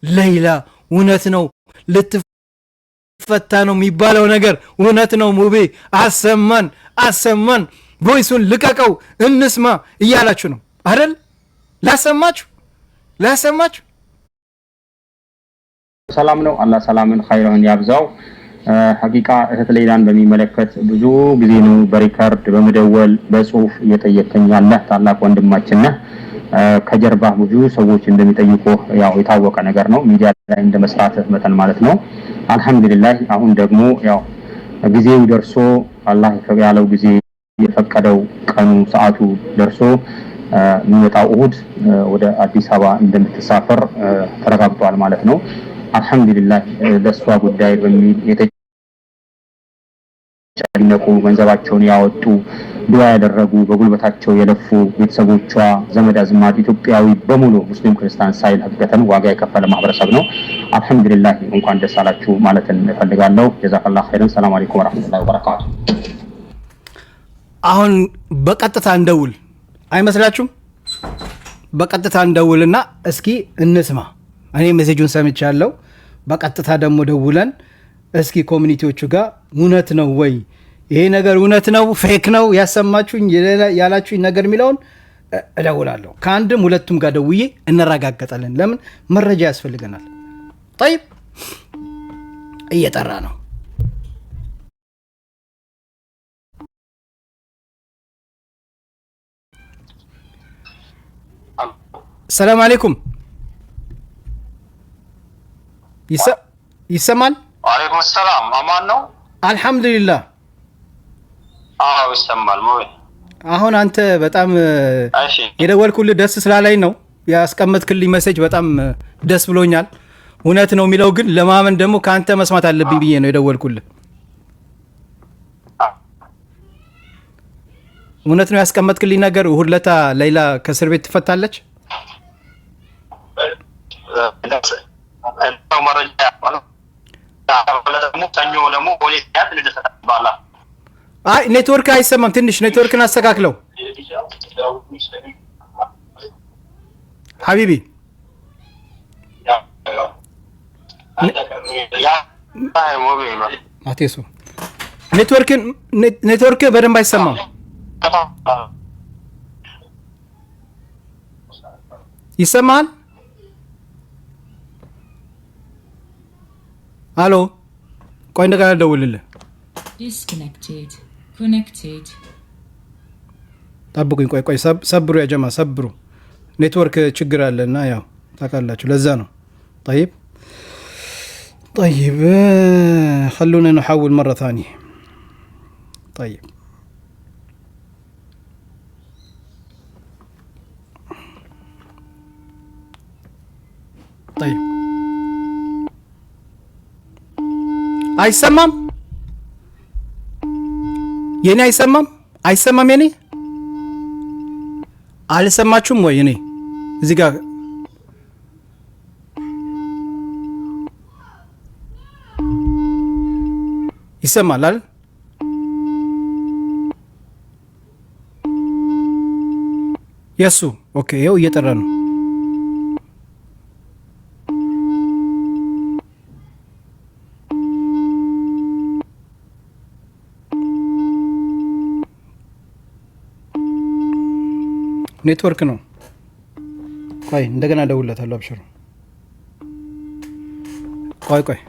ሌላ እውነት ነው ልትፈታ ነው የሚባለው ነገር እውነት ነው ሙቤ አሰማን ቮይሱን ልቀቀው እንስማ እያላችሁ ነው አይደል ላሰማችሁ ሰላም ነው አላህ ሰላምን ኸይሩን ያብዛው ሐቂቃ እህት ሌላን በሚመለከት ብዙ ጊዜ ነው በሪካርድ በመደወል በጽሁፍ እየጠየቀኝ ያለ ታላቅ ወንድማችን ነህ ከጀርባ ብዙ ሰዎች እንደሚጠይቁ ያው የታወቀ ነገር ነው ሚዲያ ላይ እንደመስራት መተን ማለት ነው አልহামዱሊላህ አሁን ደግሞ ያው ጊዜው ደርሶ አላህ ያለው ጊዜ የፈቀደው ቀኑ ሰዓቱ ደርሶ የሚመጣው እሁድ ወደ አዲስ አበባ እንደምትሳፈር ተረጋግጧል ማለት ነው አልহামዱሊላህ ለሷ ጉዳይ በሚል የተጨነቁ ገንዘባቸውን ያወጡ ዱዓ ያደረጉ በጉልበታቸው የለፉ ቤተሰቦቿ ዘመድ አዝማድ ኢትዮጵያዊ በሙሉ ሙስሊም ክርስቲያን ሳይል ሀገተን ዋጋ የከፈለ ማህበረሰብ ነው አልহামዱሊላህ እንኳን ደስ አላችሁ ማለት እንፈልጋለሁ ጀዛከላሁ ኸይረን ሰላም አለይኩም ወራህመቱላሂ ወበረካቱ አሁን በቀጥታ እንደውል አይመስላችሁም በቀጥታ እንደውልና እስኪ እንስማ እኔ ሜሴጁን ሰምቻለሁ በቀጥታ ደግሞ ደውለን እስኪ ኮሚኒቲዎቹ ጋር እውነት ነው ወይ ይሄ ነገር እውነት ነው ፌክ ነው ያሰማችሁኝ ያላችሁኝ ነገር የሚለውን እደውላለሁ ከአንድም ሁለቱም ጋር ደውዬ እንረጋገጣለን ለምን መረጃ ያስፈልገናል طيب እየጠራ ነው ሰላም አለይኩም ይሰማል ወአለይኩም ሰላም አማን ነው አልহামዱሊላህ ይሰማል ሞይ አሁን አንተ በጣም የደወልኩልህ ደስ ስላለኝ ነው ያስቀመጥክልኝ ሜሴጅ በጣም ደስ ብሎኛል እውነት ነው የሚለው ግን ለማመን ደግሞ ካንተ መስማት አለብኝ ብዬ ነው የደወልኩልህ እውነት ነው ያስቀመጥክልኝ ነገር እሁድ ለታ ሌላ ከእስር ቤት ትፈታለች አይ ኔትወርክ አይሰማም ትንሽ ኔትወርክን አስተካክለው ሐቢቢ አቴሱ ኔትወርክ በደንብ አይሰማም ይሰማል አሎ ቆይ እንደገና ደውልልህ disconnected connected ጠብቁኝ ቆይ ሰብሩ ያ ጀማ ሰብሩ ኔትወርክ ችግር አለና ያው ታውቃላችሁ ለዛ ነው طيب خلونا نحاول مرة ثانية طيب አይሰማም የኔ አይሰማም የኔ አልሰማችሁም ወይ እኔ እዚህ ጋር ይሰማል አይደል የሱ ኦኬ ይኸው እየጠራ ነው ኔትወርክ ነው ቆይ እንደገና ደውልለታለሁ አብሽሩ ቆይ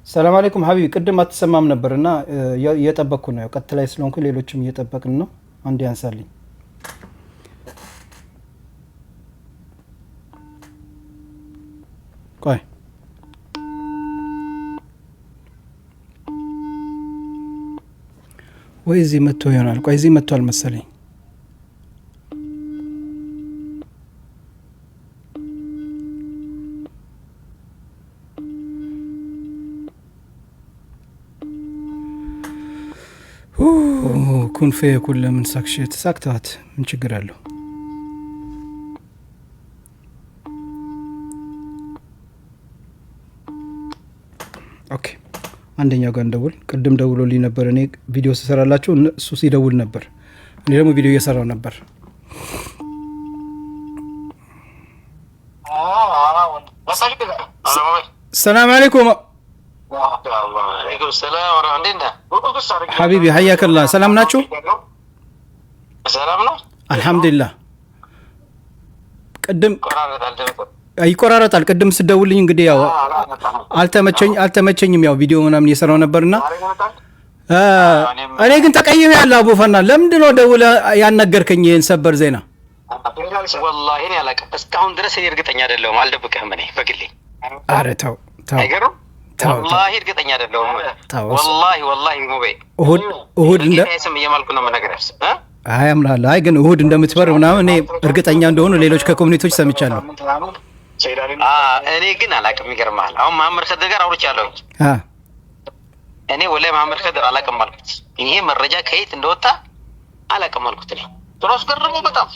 ሰላም አለይኩም ሐቢቢ ቅድም አትሰማም ነበርና እየጠበቅኩ ነው ቀጥ ላይ ስለሆንኩ ሌሎችም እየጠበቅን ነው አንድ ያንሳልኝ ቆይ ወይ እዚህ መጥቶ ይሆናል ቆይ እዚህ መጥቷል መሰለኝ ኩን ፈየኩን ለምን ሳክሸት ሳክታት ምን ችግር አለው ኦኬ አንደኛው ጋር እንደውል ቅድም ደውሎልኝ ነበር እኔ ቪዲዮ ስሰራላችሁ እሱ ሲደውል ነበር እኔ ደግሞ ቪዲዮ እየሰራው ነበር። ሰላም አለይኩም ሐቢቢ ሐያከላ። ሰላም ናችሁ? ሰላም ነው አልሐምዱሊላህ። ቅድም ይቆራረጣል። ቅድም ስደውልኝ እንግዲህ ያው አልተመቸኝም። ያው ቪዲዮ ምናምን እየሰራው ነበርና እኔ ግን ተቀይሜ ያለው አቡፈና ለምንድን ነው ደውለህ ያልነገርከኝ ይሄን ሰበር ዜና? ወላሂ እኔ አላውቅም እስካሁን ድረስ እኔ እርግጠኛ አይደለሁም። አልደብቅህም እኔ በግሌ። ኧረ ተው ተው ወላሂ እርግጠኛ አይደለሁም። ወላሂ ሙቤ እሑድ እንደ ስም እየማልኩ ነው የምነግርህ። አይ አምናለሁ። አይ ግን እሑድ እንደምትበር ምናምን እኔ እርግጠኛ እንደሆኑ ሌሎች ከኮሚኒቲዎች ሰምቻለሁ። እኔ ግን አላውቅም። ይገርምሃል አሁን መሀመድ ከድር ጋር አውርቻለሁ። እኔ ወላሂ መሀመድ ከድር አላውቅም አልኩት። ይሄ መረጃ ከየት እንደወጣ አላውቅም አልኩት። እኔ ጥሩስ ገረመው በጣም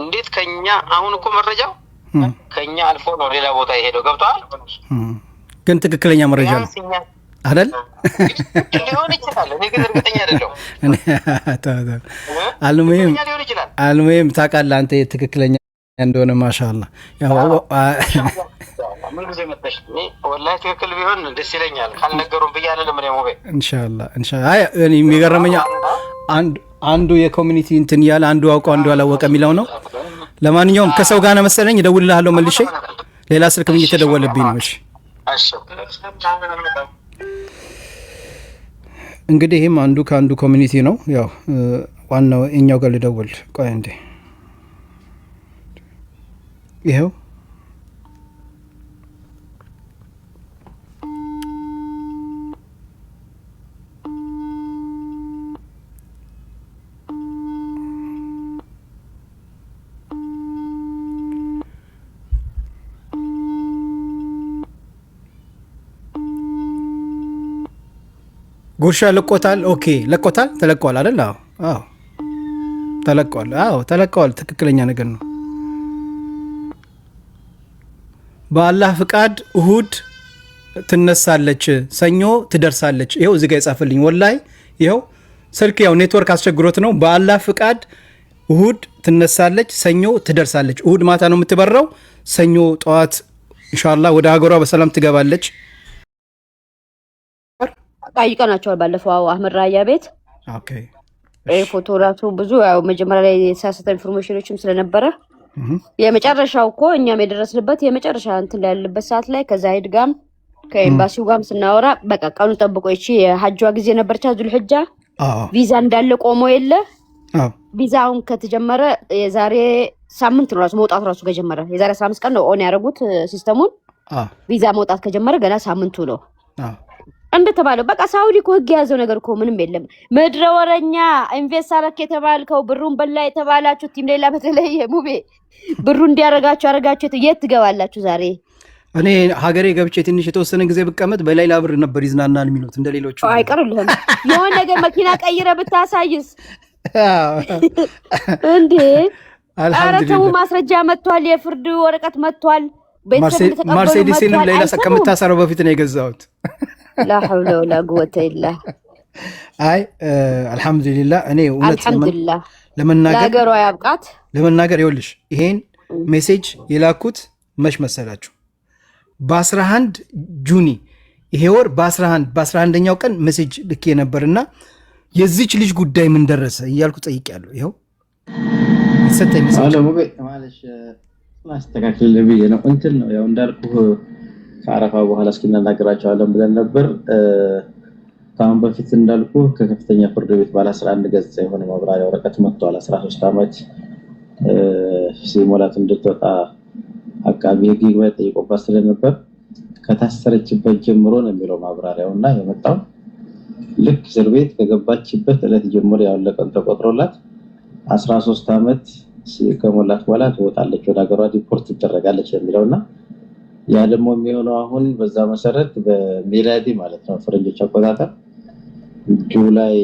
እንዴት ከኛ አሁን እኮ መረጃው ከኛ አልፎ ነው ሌላ ቦታ የሄደው። ገብቷል። ግን ትክክለኛ መረጃ ነው አይደል? ሊሆን ይችላል። እኔ ግን እርግጠኛ አይደለሁም። አልሙሂም ታውቃለህ አንተ ትክክለኛ እንደሆነ ማሻአላህ። ያው ምን ጊዜ መጣሽ? ወላሂ ትክክል ቢሆን ደስ ይለኛል። ካልነገሩን ብያለሁ ለምን ነው ሞቤ ኢንሻአላህ። አይ እኔ የሚገርመኝ አንዱ የኮሚኒቲ እንትን ያለ አንዱ አውቀው አንዱ አላወቀ የሚለው ነው። ለማንኛውም ከሰው ጋር ነው መሰለኝ እደውልልሃለሁ መልሼ። ሌላ ስልክም እየተደወለብኝ ነው። እሺ እንግዲህ ይህም አንዱ ከአንዱ ኮሚኒቲ ነው። ያው ዋናው እኛው ጋር ልደውል። ቆይ እንዴ ይኸው ጉርሻ ለቆታል። ኦኬ ለቆታል። ተለቋል አይደል? አዎ ተለቋል። ተለቋል። ትክክለኛ ነገር ነው። በአላህ ፍቃድ እሁድ ትነሳለች፣ ሰኞ ትደርሳለች። ይኸው እዚህ ጋር የጻፈልኝ ወላሂ ይኸው ስልክ ያው ኔትወርክ አስቸግሮት ነው። በአላህ ፍቃድ እሁድ ትነሳለች፣ ሰኞ ትደርሳለች። እሁድ ማታ ነው የምትበረው፣ ሰኞ ጠዋት ኢንሻአላህ ወደ ሀገሯ በሰላም ትገባለች። ጠይቀናቸዋል ባለፈው አህመድ ራያ ቤት። ኦኬ ፎቶ ራሱ ብዙ ያው መጀመሪያ ላይ የተሳሳተ ኢንፎርሜሽኖችም ስለነበረ የመጨረሻው እኮ እኛም የደረስንበት የመጨረሻ እንትን ላይ ያለበት ሰዓት ላይ ከዛይድ ጋም ከኤምባሲው ጋም ስናወራ በቃ ቀኑ ጠብቆ እቺ የሐጇ ጊዜ ነበርቻ ዙልህጃ ቪዛ እንዳለ ቆሞ የለ ቪዛውን ከተጀመረ የዛሬ ሳምንት ነው ራሱ መውጣት ራሱ ከጀመረ የዛሬ 15 ቀን ነው ኦን ያደረጉት ሲስተሙን። ቪዛ መውጣት ከጀመረ ገና ሳምንቱ ነው። እንደተባለው በቃ ሳውዲ እኮ ህግ የያዘው ነገር እኮ ምንም የለም። ምድረ ወረኛ ኢንቨስት አረክ የተባልከው ብሩን በላ የተባላችሁ ቲም ሌላ በተለይ ሙቤ ብሩ እንዲያረጋችሁ አረጋችሁ የት ትገባላችሁ ዛሬ? እኔ ሀገሬ ገብቼ ትንሽ የተወሰነ ጊዜ ብቀመጥ በሌላ ብር ነበር ይዝናናል የሚሉት እንደሌሎቹ አይቀርልህም። የሆነ ነገር መኪና ቀይረ ብታሳይስ እንዴ? ኧረ ተው ማስረጃ መጥቷል፣ የፍርድ ወረቀት መጥቷል። ማርሴዲስንም ሌላ ከምታሰረው በፊት ነው የገዛሁት። ላ ሐውለ ወላ ጉወተ ኢላ አይ አልሐምዱሊላህ። እኔ እውነት ለመናገር ያብቃት ለመናገር ይኸውልሽ ይሄን ሜሴጅ የላኩት መች መሰላችሁ? በ11 ጁኒ ይሄ ወር በ11ኛው ቀን ሜሴጅ ልኬ ነበርና የዚች ልጅ ጉዳይ ምን ደረሰ እያልኩ ጠይቄያለሁ። ይኸው የተሰጠኝ ሜሴጅ ማስተካከል ለብዬ ነው እንትን ነው ያው እንዳልኩ ከአረፋ በኋላ እስኪናገራቸዋለን ብለን ነበር። ታም በፊት እንዳልኩ ከከፍተኛ ፍርድ ቤት ባለ 11 ገጽ የሆነ ማብራሪያ ወረቀት መጥቷል። 13 ዓመት ሲሞላት እንድትወጣ አቃቢ ሕግ ይግባኝ ጠይቆባት ስለነበር ከታሰረችበት ጀምሮ ነው የሚለው ማብራሪያውና የመጣው ልክ እስር ቤት ከገባችበት ዕለት ጀምሮ ያለቀን ተቆጥሮላት 13 ዓመት ከሞላት በኋላ ትወጣለች፣ ወደ ሀገሯ ዲፖርት ትደረጋለች የሚለውና ያ ደግሞ የሚሆነው አሁን በዛ መሰረት በሚላዲ ማለት ነው ፈረንጆች አቆጣጠር ጁላይ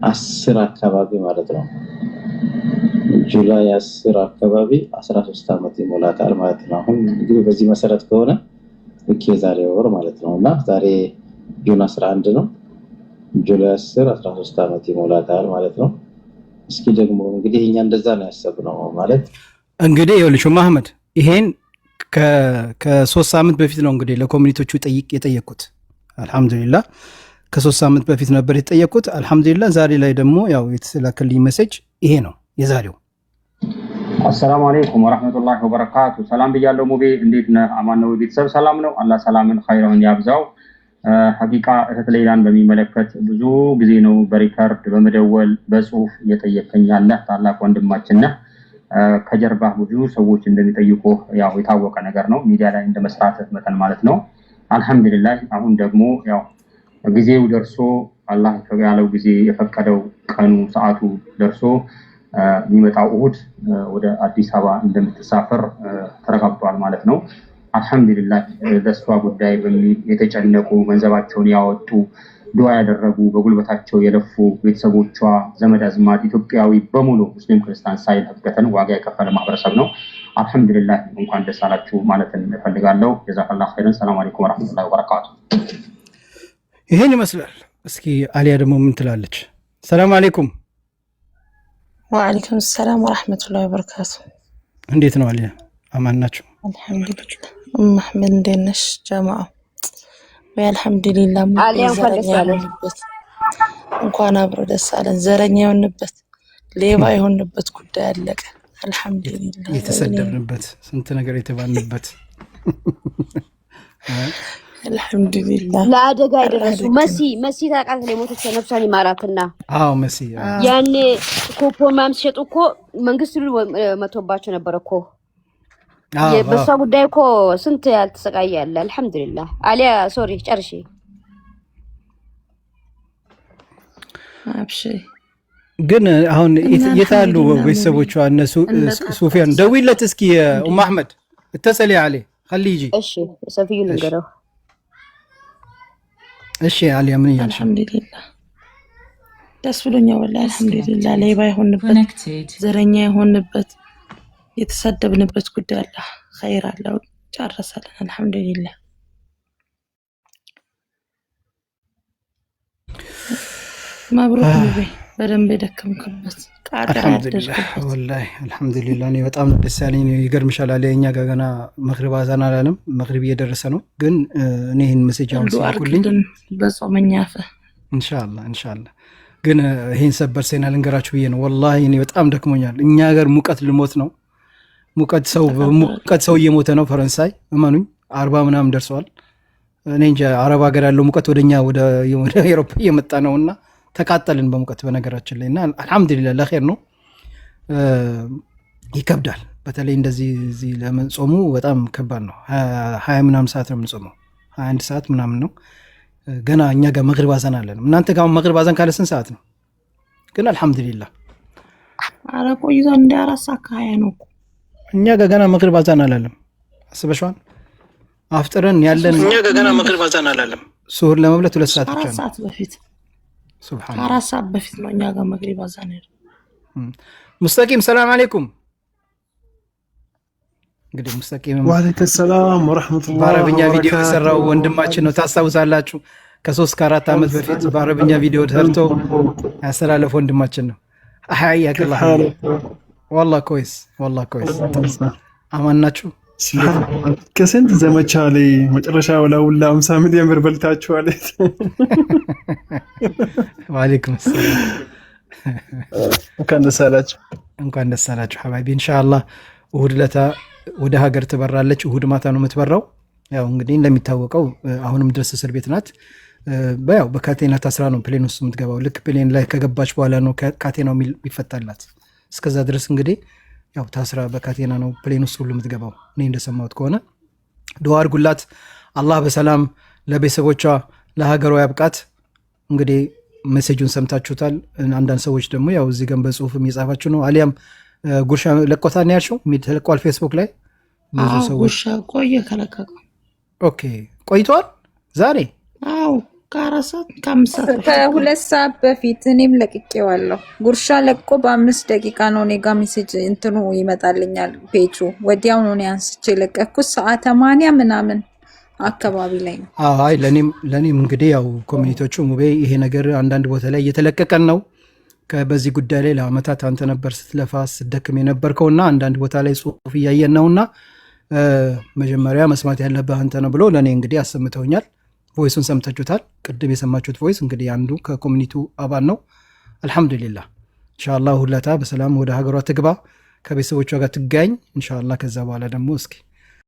10 አካባቢ ማለት ነው። ጁላይ 10 አካባቢ 13 ዓመት ይሞላታል ማለት ነው። አሁን እንግዲህ በዚህ መሰረት ከሆነ ልክ የዛሬ ወር ማለት ነውና ዛሬ ጁን 11 ነው። ጁላይ 10 13 ዓመት ይሞላታል ማለት ነው። እስኪ ደግሞ እንግዲህ እኛ እንደዛ ነው ያሰብነው ማለት እንግዲህ ይኸውልሽ መሐመድ ይሄን ከ3 ሳምንት በፊት ነው እንግዲህ ለኮሚኒቲዎቹ የጠየቁት አልহামዱሊላህ ከ3 ሳምንት በፊት ነበር የተጠየቁት አልহামዱሊላህ ዛሬ ላይ ደግሞ ያው የተላከልኝ ሜሴጅ ይሄ ነው የዛሬው አሰላሙ አለይኩም ወራህመቱላሂ ወበረካቱ ሰላም ብያለሁ ሙቤ እንዴት ነህ አማን ነው ቤተሰብ ሰላም ነው አላህ ሰላምን ኸይሩን ያብዛው ሐቂቃ እህት ሌላን በሚመለከት ብዙ ጊዜ ነው በሪከርድ በመደወል በጽሁፍ እየጠየቀኝ ያለ ታላቅ ወንድማችን ነህ ከጀርባ ብዙ ሰዎች እንደሚጠይቁ ያው የታወቀ ነገር ነው ሚዲያ ላይ እንደመስራት መተን ማለት ነው አልহামዱሊላህ አሁን ደግሞ ያው ጊዜው ደርሶ አላህ ያለው ጊዜ የፈቀደው ቀኑ ሰዓቱ ደርሶ የሚመጣው እሁድ ወደ አዲስ አበባ እንደምትሳፈር ተረጋግጧል ማለት ነው አልহামዱሊላህ ደስቷ ጉዳይ በሚል የተጨነቁ ገንዘባቸውን ያወጡ ዱዓ ያደረጉ በጉልበታቸው የለፉ ቤተሰቦቿ ዘመድ አዝማድ ኢትዮጵያዊ በሙሉ ሙስሊም ክርስቲያን ሳይል ህብከተን ዋጋ የከፈለ ማህበረሰብ ነው አልহামዱሊላህ እንኳን ደስ አላችሁ ማለት እንፈልጋለሁ ጀዛከላሁ ኸይረን ሰላም አለይኩም ወራህመቱላሂ ወበረካቱ ይሄን ይመስላል እስኪ አሊያ ደግሞ ምን ትላለች ሰላም አለይኩም ወአለይኩም ሰላም ወራህመቱላሂ ወበረካቱ እንዴት ነው አሊያ አማን ናችሁ አልহামዱሊላህ መሐመድ እንደነሽ ጀማዓ ወልሐምዱሊላህ አሊያ እንኳን ደስ አለሽ እንኳን አብሮ ደስ አለን ዘረኛ የሆንበት ሌባ የሆንበት ጉዳይ አለቀ አልহামዱሊላህ የተሰደብንበት ስንት ነገር የተባልንበት አልহামዱሊላህ ለአደጋ ይደረሱ መሲ ታውቃለህ ለሞተች ነፍሷን ይማራትና አዎ መሲ ያኔ ኮፖን ማም ሲሸጡ እኮ መንግስት ሁሉ መቶባቸው ነበር እኮ በሷ ጉዳይ እኮ ስንት ያልተሰቃየ ያለ አልহামዱሊላህ አሊያ ሶሪ ጨርሺ አብሺ ግን አሁን የታሉ ቤተሰቦቿ እነሱ ሱፊያን ደውይለት እስኪ ኡም አህመድ እተሰሊ عليه خليه يجي እሺ ሰፊዩ ነገረው እሺ አሊያ ምን ያልሽ አልহামዱሊላህ ደስ ብሎኛል ወላሂ አልহামዱሊላህ ሌባ የሆንበት Connected. ዘረኛ የሆንበት የተሰደብንበት ጉዳይ አለ ኸይር አለው ጨርሰናል አልহামዱሊላህ መብሩክ ሙቤ በደንብ የደከምክበት ቃድራ ያደርግበት ወላሂ አልহামዱሊላህ እኔ በጣም ደስ ያለኝ ይገርምሻል አለ እኛ ጋር ገና መግሪብ አዛን አላለም መግሪብ እየደረሰ ነው ግን እኔ ይሄን ሜሴጅ አሁን ሲልኩልኝ በጾመኛ አፈ ኢንሻአላህ ግን ይሄን ሰበር ሴና ልንገራችሁ ብዬ ነው ወላሂ እኔ በጣም ደክሞኛል እኛ ሀገር ሙቀት ልሞት ነው ሙቀት ሰው እየሞተ ነው ፈረንሳይ እመኑኝ 40 ምናምን ደርሰዋል እኔ እንጃ አረብ ሀገር ያለው ሙቀት ወደኛ ወደ አውሮፓ እየመጣ ነውና ተቃጠልን በሙቀት በነገራችን ላይና አልহামዱሊላህ ለኸይር ነው ይከብዳል በተለይ እንደዚህ ለመጾሙ በጣም ከባድ ነው 20 ምናምን ሰዓት ነው የምንጾመው 21 ሰዓት ምናምን ነው ገና እኛ ጋር መግሪብ አዛን አለን እናንተ ጋር መግሪብ አዛን ካለ ስንት ሰዓት ነው ግን አልহামዱሊላህ አረ ቆይቶ እንደ 4 ሰዓት ከ20 ነው እኛ ጋር ገና መግሪብ አዛን አላለም አስበሽዋል አፍጥረን ያለን እኛ ጋር ገና መግሪብ አዛን አላለም ሱሁር ለመብላት 2 ሰዓት ብቻ ነው 4 ሰዓት በፊት ሱብሃንአላህ 4 ሰዓት በፊት ነው እኛ ጋር መግሪብ አዛን ነው ሙስተቂም ሰላም አለይኩም እንግዲህ ሙስተቂም ወአለይኩም ሰላም ወራህመቱላህ በአረብኛ ቪዲዮ የሰራው ወንድማችን ነው ታስታውሳላችሁ ከ3 ከ4 ዓመት በፊት በአረብኛ ቪዲዮ ሰርቶ ያስተላለፈው ወንድማችን ነው አህያከላህ والله كويس አማናችሁ ከስንት ዘመቻ ላይ መጨረሻ ወላውላ 50 ሚሊዮን ብር በልታችኋል ወአለይኩም ሰላም እንኳን ደስ አላችሁ ሐባይቢ ኢንሻአላህ እሁድ ለታ ወደ ሀገር ትበራለች እሁድ ማታ ነው የምትበራው ያው እንግዲህ እንደሚታወቀው አሁንም ድረስ እስር ቤት ናት በያው በካቴና ታስራ ነው ፕሌን ውስጥ የምትገባው ልክ ፕሌን ላይ ከገባች በኋላ ነው ካቴናው ይፈታላት እስከዛ ድረስ እንግዲህ ያው ታስራ በካቴና ነው ፕሌን ውስጥ ሁሉ የምትገባው እኔ እንደሰማሁት ከሆነ ዱዓ አድርጉላት አላህ በሰላም ለቤተሰቦቿ ለሀገሯ ያብቃት እንግዲህ ሜሴጁን ሰምታችሁታል አንዳንድ ሰዎች ደግሞ ያው እዚህ ጋር በጽሁፍም እየጻፋችሁ ነው አሊያም ጉርሻ ለቆታን ያልሽው ተለቋል ፌስቡክ ላይ ብዙ ሰዎች ጉርሻ ቆየ ከለቀቀ ኦኬ ቆይቷል ዛሬ አው ከ4 ሰዓት ከ2 ሰዓት በፊት እኔም ለቅቄዋለሁ ጉርሻ ለቆ በ5 ደቂቃ ነው እኔ ጋር ሜሴጅ እንትኑ ይመጣልኛል ፔጁ ወዲያው ነው አንስቼ ለቀኩት ሰዓት 80 ምናምን አካባቢ ላይ ነው አይ ለኔም እንግዲህ ያው ኮሚኒቲዎቹ ሙቤ ይሄ ነገር አንዳንድ ቦታ ላይ እየተለቀቀን ነው በዚህ ጉዳይ ላይ ለአመታት አንተ ነበር ስትለፋ ስትደክም የነበርከውና አንዳንድ ቦታ ላይ ጽሁፍ እያየን ነውና መጀመሪያ መስማት ያለብህ አንተ ነው ብሎ ለኔ እንግዲህ አሰምተውኛል። ቮይሱን ሰምታችሁታል። ቅድም የሰማችሁት ቮይስ እንግዲህ አንዱ ከኮሚኒቲው አባል ነው። አልহামዱሊላህ ኢንሻአላህ ሁለታ በሰላም ወደ ሀገሯ ትግባ፣ ከቤተሰቦቿ ጋር ትገኝ ኢንሻአላህ። ከዛ በኋላ ደግሞ እስኪ